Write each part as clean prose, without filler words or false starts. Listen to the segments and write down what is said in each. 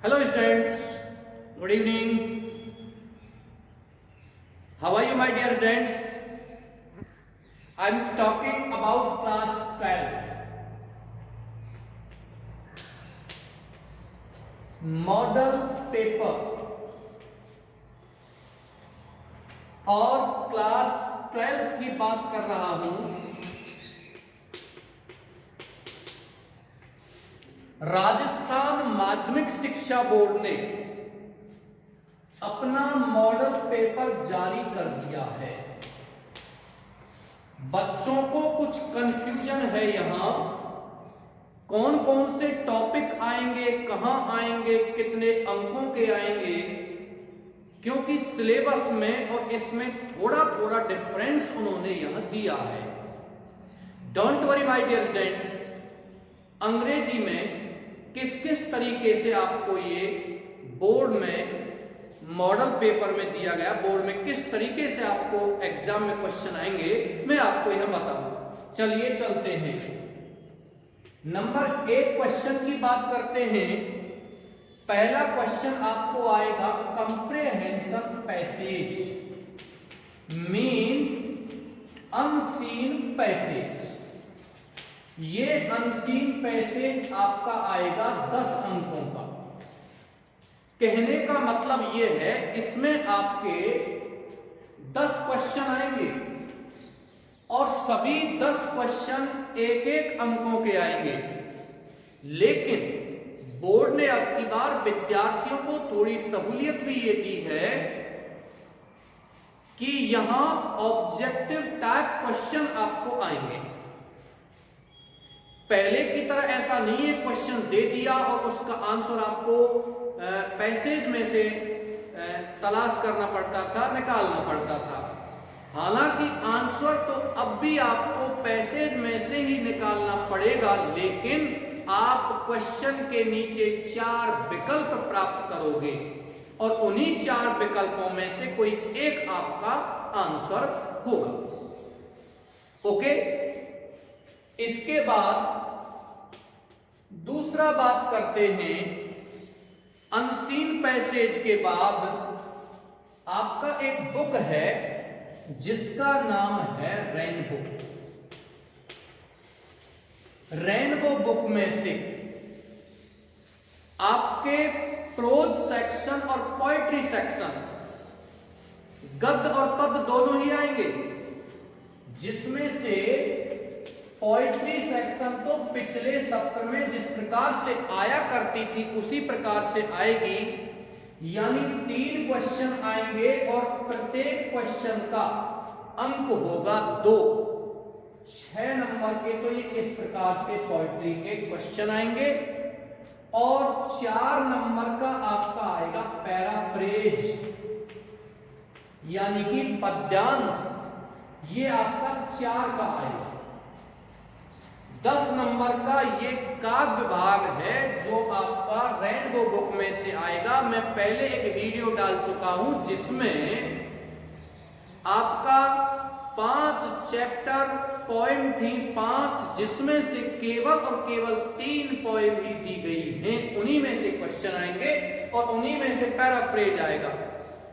Hello students, good evening. How are you my dear students? I am talking about class 12. Model paper और class 12 की बात कर रहा हूं। राजस्थान माध्यमिक शिक्षा बोर्ड ने अपना मॉडल पेपर जारी कर दिया है। बच्चों को कुछ कंफ्यूजन है यहां, कौन कौन से टॉपिक आएंगे, कहां आएंगे, कितने अंकों के आएंगे, क्योंकि सिलेबस में और इसमें थोड़ा थोड़ा डिफरेंस उन्होंने यहां दिया है। Don't worry my dear students, अंग्रेजी में किस किस तरीके से आपको ये बोर्ड में मॉडल पेपर में दिया गया, बोर्ड में किस तरीके से आपको एग्जाम में क्वेश्चन आएंगे, मैं आपको यह बताऊंगा। चलिए चलते हैं, नंबर 1 क्वेश्चन की बात करते हैं। पहला क्वेश्चन आपको आएगा, comprehension passage means unseen passage. ये अनसीन पैसेज आपका आएगा 10 अंकों का। कहने का मतलब ये है, इसमें आपके 10 क्वेश्चन आएंगे और सभी 10 क्वेश्चन एक एक अंकों के आएंगे। लेकिन बोर्ड ने अब की बार विद्यार्थियों को थोड़ी सहूलियत भी ये दी है कि यहां ऑब्जेक्टिव टाइप क्वेश्चन आपको आएंगे। पहले की तरह ऐसा नहीं है क्वेश्चन दे दिया और उसका आंसर आपको पैसेज में से तलाश करना पड़ता था, निकालना पड़ता था। हालांकि आंसर तो अब भी आपको पैसेज में से ही निकालना पड़ेगा, लेकिन आप क्वेश्चन के नीचे 4 विकल्प प्राप्त करोगे और उन्हीं 4 विकल्पों में से कोई एक आपका आंसर होगा। ओके, इसके बाद दूसरा बात करते हैं। अनसीन पैसेज के बाद आपका एक बुक है जिसका नाम है रेनबो। रेनबो बुक में से आपके प्रोज सेक्शन और पोएट्री सेक्शन, गद्य और पद्य दोनों ही आएंगे, जिसमें से पोएट्री सेक्शन तो पिछले सत्र में जिस प्रकार से आया करती थी उसी प्रकार से आएगी, यानी 3 क्वेश्चन आएंगे और प्रत्येक क्वेश्चन का अंक होगा 2। 6 नंबर के तो ये इस प्रकार से पोएट्री के क्वेश्चन आएंगे और 4 नंबर का आपका आएगा पैराफ्रेज यानी कि पद्यांश, ये आपका 4 का आएगा। 10 नंबर का ये काव्य भाग है जो आपका रेनबो बुक में से आएगा। मैं पहले एक वीडियो डाल चुका हूं जिसमें आपका 5 चैप्टर पोएम थी, 5 जिसमें से केवल और केवल 3 पोएम ही दी गई हैं, उन्हीं में से क्वेश्चन आएंगे और उन्हीं में से पैराफ्रेज आएगा।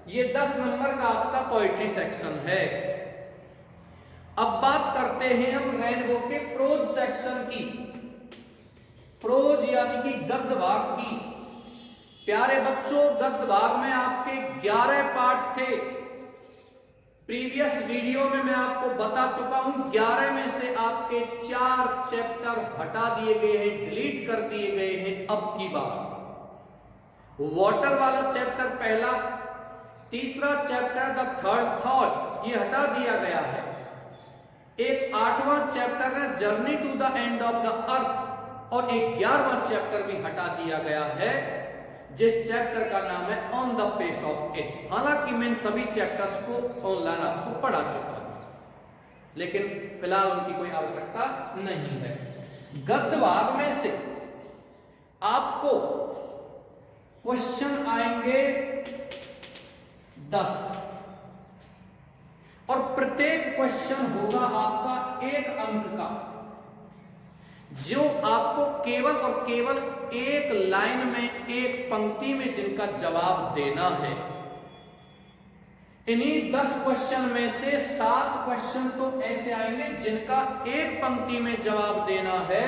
ये 10 नंबर का आपका पोएट्री सेक्शन है। अब बात करते हैं हम रेनबो के प्रोज सेक्शन की। प्रोज यानी कि गद्य भाग की। प्यारे बच्चों, गद्य भाग में आपके 11 पार्ट थे। प्रीवियस वीडियो में मैं आपको बता चुका हूं, 11 में से आपके 4 चैप्टर हटा दिए गए हैं, डिलीट कर दिए गए हैं। अब की बात वाटर वाला चैप्टर पहला, तीसरा चैप्टर द थर्ड थॉट ये हटा दिया गया है। एक 8वां चैप्टर है journey to the end of the earth और एक 11वां चैप्टर भी हटा दिया गया है जिस चैप्टर का नाम है on the face of it. हालांकि मैं सभी चैप्टर्स को ऑनलाइन आपको पढ़ा चुका हूं, लेकिन फिलहाल उनकी कोई आवश्यकता नहीं है। गद्य भाग में से आपको क्वेश्चन आएंगे 10 और प्रत्येक क्वेश्चन होगा आपका 1 अंक का। जो आपको केवल और केवल एक लाइन में, एक पंक्ति में जिनका जवाब देना है। इन्हीं 10 क्वेश्चन में से 7 क्वेश्चन तो ऐसे आएंगे जिनका एक पंक्ति में जवाब देना है,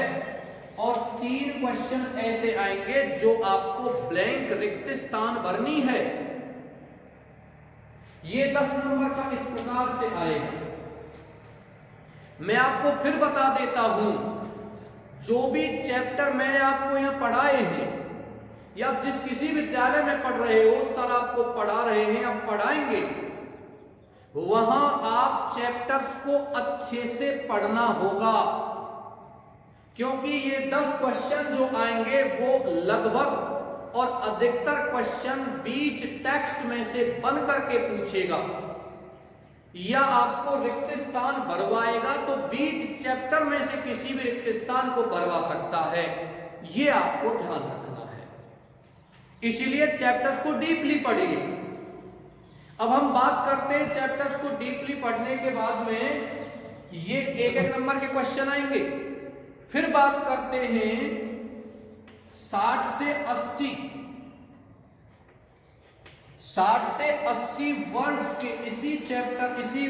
और 3 क्वेश्चन ऐसे आएंगे जो आपको ब्लैंक रिक्त स्थान भरनी है। ये 10 नंबर का इस प्रकार से आएगा। मैं आपको फिर बता देता हूं, जो भी चैप्टर मैंने आपको यहां पढ़ाए हैं, या आप जिस किसी विद्यालय में पढ़ रहे हो, सर आपको पढ़ा रहे हैं, आप पढ़ाएंगे, वहां आप चैप्टर्स को अच्छे से पढ़ना होगा, क्योंकि ये 10 क्वेश्चन जो आएंगे वो लगभग और अधिकतर क्वेश्चन बीच टेक्स्ट में से बन करके पूछेगा, या आपको रिक्त स्थान भरवाएगा तो बीच चैप्टर में से किसी भी रिक्त स्थान को भरवा सकता है। ये आपको ध्यान रखना है, इसीलिए चैप्टर्स को डीपली पढ़िए। अब हम बात करते हैं चैप्टर्स को डीपली पढ़ने के बाद में ये एक एक नंबर के क्वेश्चन आएंगे। फिर बात करते हैं 60 से 80 वर्ड्स के इसी चैप्टर, इसी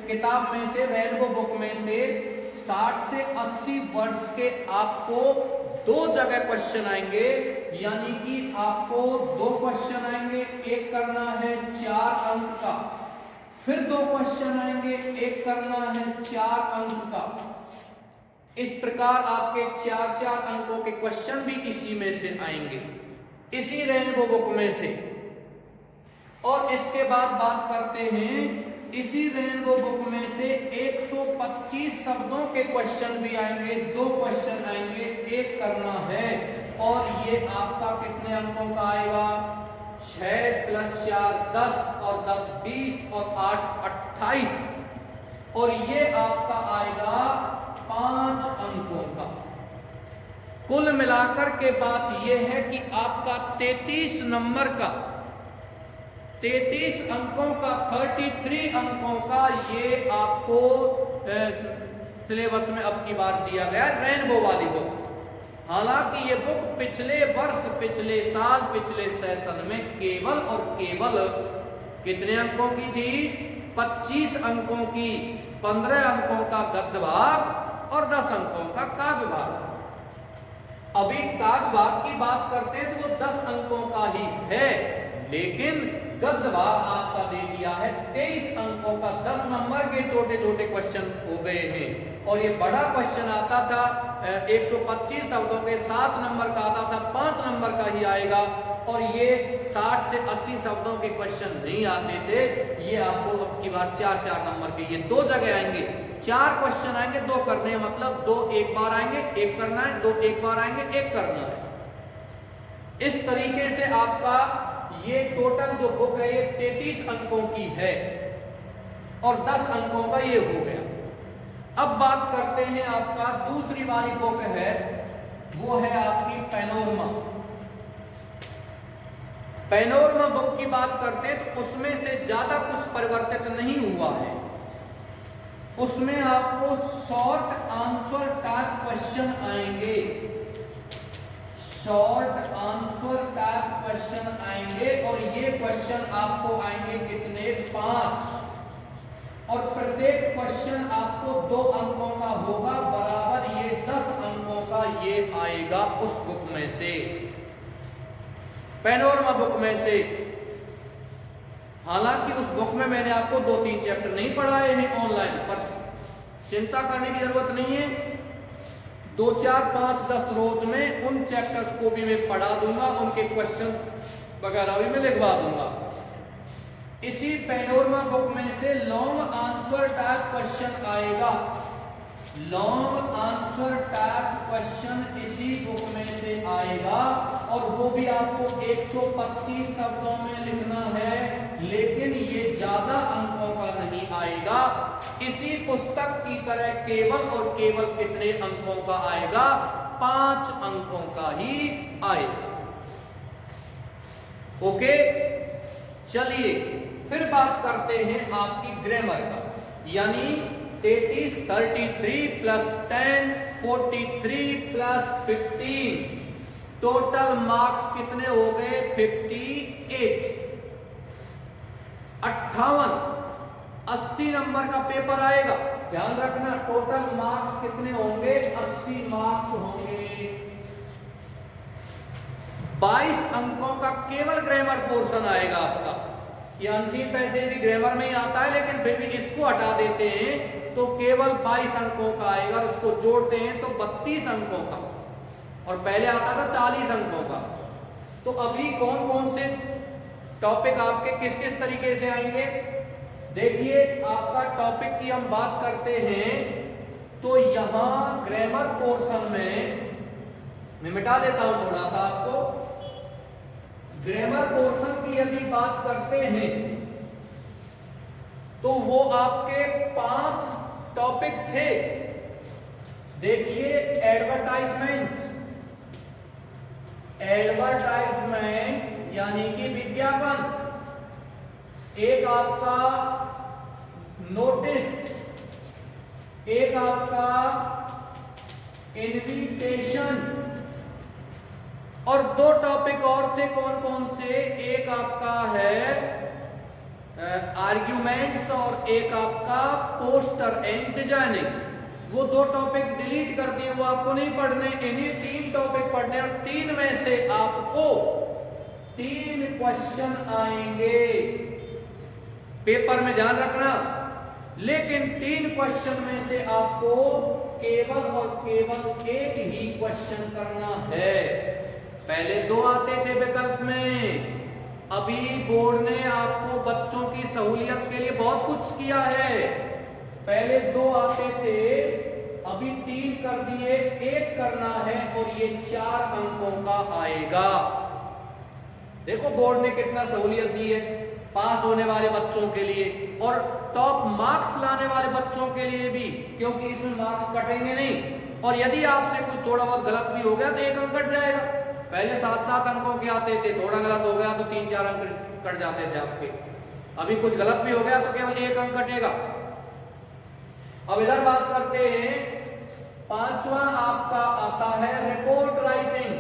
किताब में से, रेनबो बुक में से 60 से 80 वर्ड्स के आपको 2 जगह क्वेश्चन आएंगे, यानी कि आपको 2 क्वेश्चन आएंगे, एक करना है 4 अंक का, फिर 2 क्वेश्चन आएंगे, एक करना है 4 अंक का। इस प्रकार आपके 4-4 अंकों के क्वेश्चन भी इसी में से आएंगे, इसी रेनबो बुक में से। और इसके बाद बात करते हैं, इसी रेनबो बुक में से 125 शब्दों के क्वेश्चन भी आएंगे, 2 क्वेश्चन आएंगे, एक करना है, और ये आपका कितने अंकों का आएगा? 6 + 4 10, और 10 20, और 8 28, और ये आपका आएगा 5 अंकों का। कुल मिलाकर के बात यह है कि आपका 33 नंबर का, 33 अंकों का, 33 अंकों का ये आपको सिलेबस में अब की बार दिया गया रेनबो वाली बुक। हालांकि ये बुक पिछले वर्ष, पिछले साल, पिछले सेशन में केवल और केवल कितने अंकों की थी? 25 अंकों की, 15 अंकों का गद्य भाग और 10 अंकों का काव्य भाग। अभी काव्य भाग की बात करते हैं तो वो 10 अंकों का ही है, लेकिन गद्य भाग आपका दे दिया है 23 अंकों का। 10 नंबर के छोटे छोटे क्वेश्चन हो गए हैं, और ये बड़ा क्वेश्चन आता था 125 शब्दों के, 7 नंबर का आता था, 5 नंबर का ही आएगा, और ये 60 से 80 शब्दों के क्वेश्चन नहीं आते थे। ये आपको अब की बार 4-4 नंबर के, ये 2 जगह आएंगे, 4 क्वेश्चन आएंगे, 2 करने हैं, मतलब 2 एक बार आएंगे, 1 करना है, 2 एक बार आएंगे, 1 करना है। इस तरीके से आपका ये टोटल जो बुक है ये 33 अंकों की है, और 10 अंकों का ये हो गया। अब बात करते हैं, आपका दूसरी वाली बुक है, वो है आपकी पैनोरमा। पैनोरमा बुक की बात करते हैं तो उसमें से ज्यादा कुछ परिवर्तित नहीं हुआ है। उसमें आपको शॉर्ट आंसर टाइप क्वेश्चन आएंगे, शॉर्ट आंसर टाइप क्वेश्चन आएंगे, और ये क्वेश्चन आपको आएंगे कितने? 5, और प्रत्येक क्वेश्चन आपको 2 अंकों का होगा, बराबर ये 10 अंकों का ये आएगा उस बुक में से, पैनोरमा बुक में से। हालांकि उस बुक में मैंने आपको 2-3 चैप्टर नहीं पढ़ाए हैं ऑनलाइन, पर चिंता करने की जरूरत नहीं है। 2, 4, 5, 10 रोज में उन चैप्टर्स को भी मैं पढ़ा दूंगा, उनके क्वेश्चन वगैरह भी मैं लिखवा दूंगा। इसी पैनोरमा बुक में से लॉन्ग आंसर टाइप क्वेश्चन आएगा, लॉन्ग आंसर टाइप क्वेश्चन इसी बुक में से आएगा, और वो भी आपको 125 शब्दों में लिखना है, लेकिन ये ज्यादा अंकों का नहीं आएगा। इसी पुस्तक की तरह केवल और केवल कितने अंकों का आएगा? 5 अंकों का ही आएगा। ओके, चलिए फिर बात करते हैं आपकी ग्रामर का, यानी 33 + 10 43 प्लस 15, टोटल मार्क्स कितने हो गए? 58। 58, 80 नंबर का पेपर आएगा। ध्यान रखना, टोटल मार्क्स कितने होंगे? 80 मार्क्स होंगे। 22 अंकों का केवल ग्रामर पोर्शन आएगा आपका। ये अनसीन पैसे भी ग्रामर में ही आता है, लेकिन फिर भी इसको हटा देते हैं तो केवल 22 अंकों का आएगा, और इसको जोड़ते हैं तो 32 अंकों का, और पहले आता था 40 अंकों का। तो अभी कौन कौन से टॉपिक आपके किस किस तरीके से आएंगे? देखिए, आपका टॉपिक की हम बात करते हैं तो यहां ग्रामर पोर्शन में मैं मिटा देता हूं थोड़ा सा आपको। ग्रामर पोर्शन की यदि बात करते हैं तो वो आपके 5 टॉपिक थे। देखिए, एडवर्टाइजमेंट यानी कि विज्ञापन, एक आपका नोटिस, एक आपका इनविटेशन, और 2 टॉपिक और थे। कौन कौन से? एक आपका है आर्ग्यूमेंट्स और एक आपका पोस्टर एंड डिजाइनिंग। वो 2 टॉपिक डिलीट कर दिए, वो आपको नहीं पढ़ने। इन्हीं 3 टॉपिक पढ़ने, और 3 में से आपको 3 क्वेश्चन आएंगे पेपर में, ध्यान रखना। लेकिन 3 क्वेश्चन में से आपको केवल और केवल एक ही क्वेश्चन करना है। पहले 2 आते थे विकल्प में, अभी बोर्ड ने आपको बच्चों की सहूलियत के लिए बहुत कुछ किया है। पहले 2 आते थे, अभी 3 कर दिए, 1 करना है, और ये 4 अंकों का आएगा। देखो बोर्ड ने कितना सहूलियत दी है पास होने वाले बच्चों के लिए, और टॉप मार्क्स लाने वाले बच्चों के लिए भी, क्योंकि इसमें मार्क्स कटेंगे नहीं। और यदि आपसे कुछ थोड़ा बहुत गलत भी हो गया तो 1 अंक कट जाएगा। पहले 7-7 अंकों के आते थे, थोड़ा गलत हो गया तो 3-4 अंक कट जाते थे आपके। अभी कुछ गलत भी हो गया तो केवल 1 अंक कटेगा। अब इधर बात करते हैं, 5वां आपका आता है रिपोर्ट राइटिंग।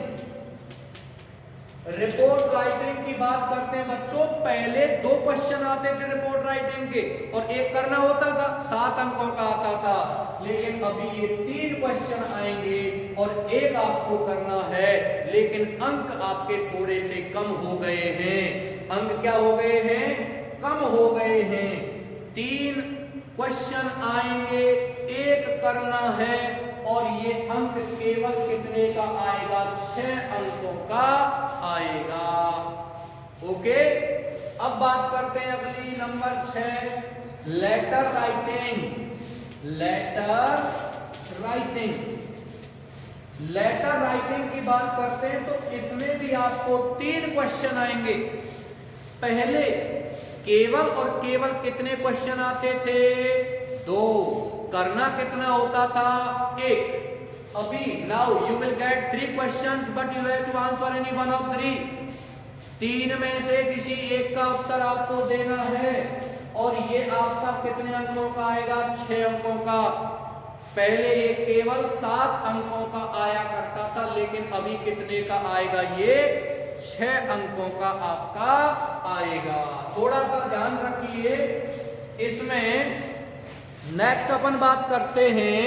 रिपोर्ट राइटिंग की बात करते हैं बच्चों, पहले 2 क्वेश्चन आते थे रिपोर्ट राइटिंग के, और 1 करना होता था, 7 अंकों का आता था। लेकिन अभी ये 3 क्वेश्चन आएंगे और 1 आपको करना है, लेकिन अंक आपके थोड़े से कम हो गए हैं। अंक क्या हो गए हैं? कम हो गए हैं। 3 क्वेश्चन आएंगे, 1 करना है, और ये अंक केवल कितने का आएगा? 6 अंकों का आएगा। ओके, अब बात करते हैं अगली number 6, letter writing. Letter writing की बात करते हैं तो इसमें भी आपको 3 क्वेश्चन आएंगे। पहले केवल और केवल कितने क्वेश्चन आते थे? 2। करना कितना होता था? 1। अभी now you will get 3 questions but you have to answer any one of 3। 3 में से किसी एक का उत्तर आपको देना है, और ये आपका कितने अंकों का आएगा? 6 अंकों का। पहले ये केवल 7 अंकों का आया करता था, लेकिन अभी कितने का आएगा? ये 6 अंकों का आपका आएगा। थोड़ा सा ध्यान रखिए इसमें। नेक्स्ट अपन बात करते हैं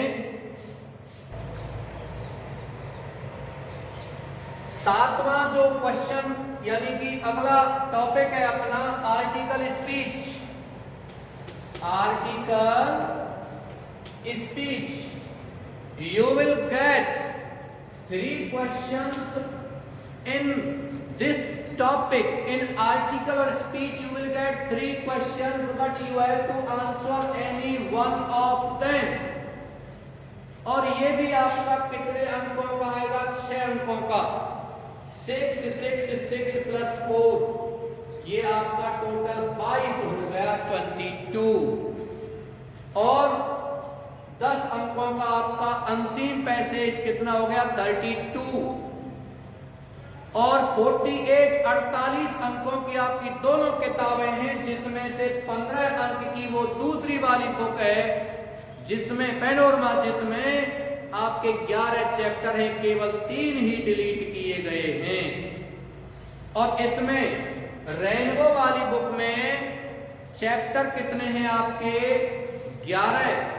7वां जो क्वेश्चन, यानी कि अगला टॉपिक है अपना article speech. You will get 3 questions in this topic. In article or speech you will get 3 questions, but you have to answer any one of them. और ये भी आपका कितने अंकों का आएगा? 6 अंकों का। 6 प्लस 4, ये आपका टोटल 22 हो गया, 22। और 10 अंकों का आपका अनसीन पैसेज कितना हो गया? 32। और 48 अंकों की आपकी दोनों किताबें हैं, जिसमें से 15 अंक की वो दूसरी वाली बुक है जिसमें पैनोरमा, जिसमें आपके 11 चैप्टर हैं, केवल 3 ही डिलीट किए गए हैं। और इसमें रेनबो वाली बुक में चैप्टर कितने हैं आपके 11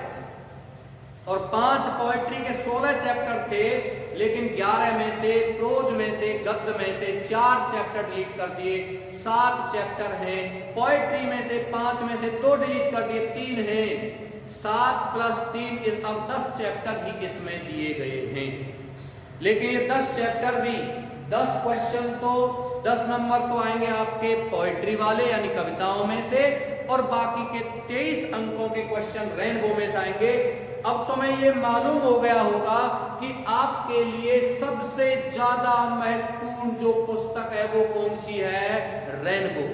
और 5 पोएट्री के 16 चैप्टर थे, लेकिन 11 में से प्रोज में से गद्य में से 4 चैप्टर डिलीट कर दिए, 7 चैप्टर हैं। पोएट्री में से 5 में से 2 डिलीट कर दिए, 3 हैं। 7 + 3 अब 10 चैप्टर ही इसमें दिए गए हैं। लेकिन ये 10 चैप्टर भी 10 क्वेश्चन तो 10 नंबर तो आएंगे आपके पोएट्री वाले यानी कविताओं में से, और बाकी के 23 अंकों के क्वेश्चन रेनबो में से आएंगे। अब तुम्हें ये मालूम हो गया होगा कि आपके लिए सबसे ज्यादा महत्वपूर्ण जो पुस्तक है वो कौन सी है, रेनबो।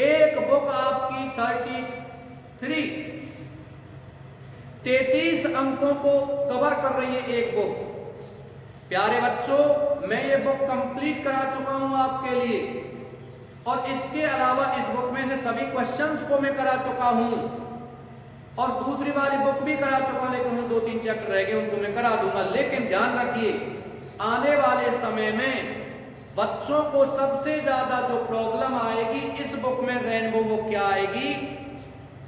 एक बुक आपकी 33 अंकों को कवर कर रही है एक बुक। प्यारे बच्चों, मैं ये बुक कंप्लीट करा चुका हूं आपके लिए, और इसके अलावा इस बुक में से सभी क्वेश्चंस को मैं करा चुका हूं, और दूसरी वाली बुक भी करा चुका हूं, लेकिन उन 2-3 चैप्टर रह गए, उनको मैं करा दूंगा। लेकिन ध्यान रखिए, आने वाले समय में बच्चों को सबसे ज्यादा जो प्रॉब्लम आएगी इस बुक में रेनबो वो क्या आएगी,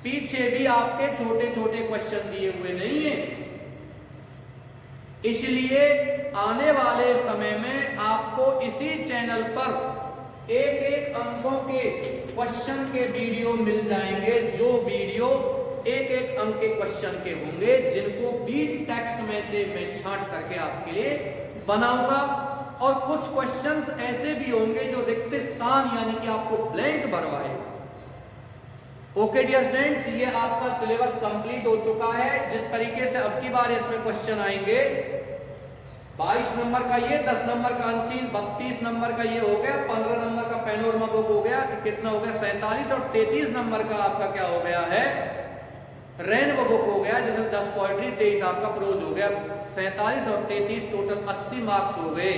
पीछे भी आपके छोटे छोटे क्वेश्चन दिए हुए नहीं है। इसलिए आने वाले समय में आपको इसी चैनल पर एक अंकों के क्वेश्चन के वीडियो मिल जाएंगे, जो वीडियो एक अंक के क्वेश्चन के होंगे, जिनको बीच टेक्स्ट में से मैं छांट करके आपके लिए बनाऊंगा। और कुछ क्वेश्चंस ऐसे भी होंगे जो रिक्त स्थान यानी कि आपको ब्लैंक भरवाए। ओके डियर स्टूडेंट्स, ये आपका सिलेबस कंप्लीट हो चुका है। जिस तरीके से अब की बार इसमें क्वेश्चन आएंगे, 22 नंबर का ये, 10 नंबर का अनसीन, 32 नंबर का ये हो गया, 15 नंबर का पैनोरमा बुक हो गया, कितना हो गया 47, और 33 नंबर का आपका क्या हो गया है, रेनबो बुक हो गया, जिसमें 10 पोएट्री, 23 आपका प्रोज हो गया। 47 और 33 टोटल 80 मार्क्स हो गए।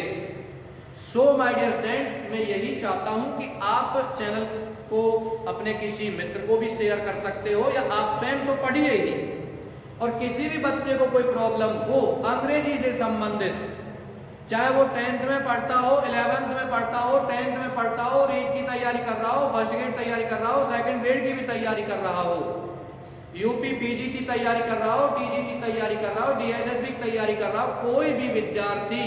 सो माय डियर स्टूडेंट्स, मैं यही चाहता हूं कि आप चैनल को अपने किसी मित्र को भी शेयर कर सकते हो, या आप स्वयं तो पढ़िए ही, और किसी भी बच्चे को कोई प्रॉब्लम हो अंग्रेजी से संबंधित, चाहे वो 10th में पढ़ता हो, 11th में पढ़ता हो, 10th में पढ़ता हो, रीट की तैयारी कर रहा हो, फर्स्ट ग्रेड तैयारी कर रहा हो, सेकंड ग्रेड की भी तैयारी कर रहा हो, यूपी पीजीटी तैयारी कर रहा हो, टीजीटी तैयारी कर रहा हो, डीएसएसबी की तैयारी कर रहा हो, कोई भी विद्यार्थी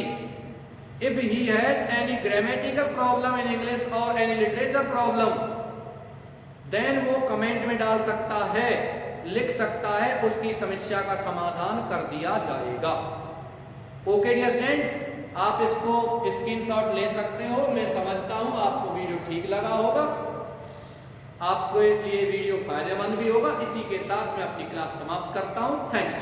if he has any grammatical problem in English और एनी लिटरेचर प्रॉब्लम, देन वो कमेंट में डाल सकता है, लिख सकता है, उसकी समस्या का समाधान कर दिया जाएगा। ओके डियर स्टूडेंट्स, आप इसको स्क्रीनशॉट ले सकते हो। मैं समझता हूं आपको वीडियो ठीक लगा होगा, आपको ये वीडियो फायदेमंद भी होगा। इसी के साथ मैं अपनी क्लास समाप्त करता हूं। थैंक्स।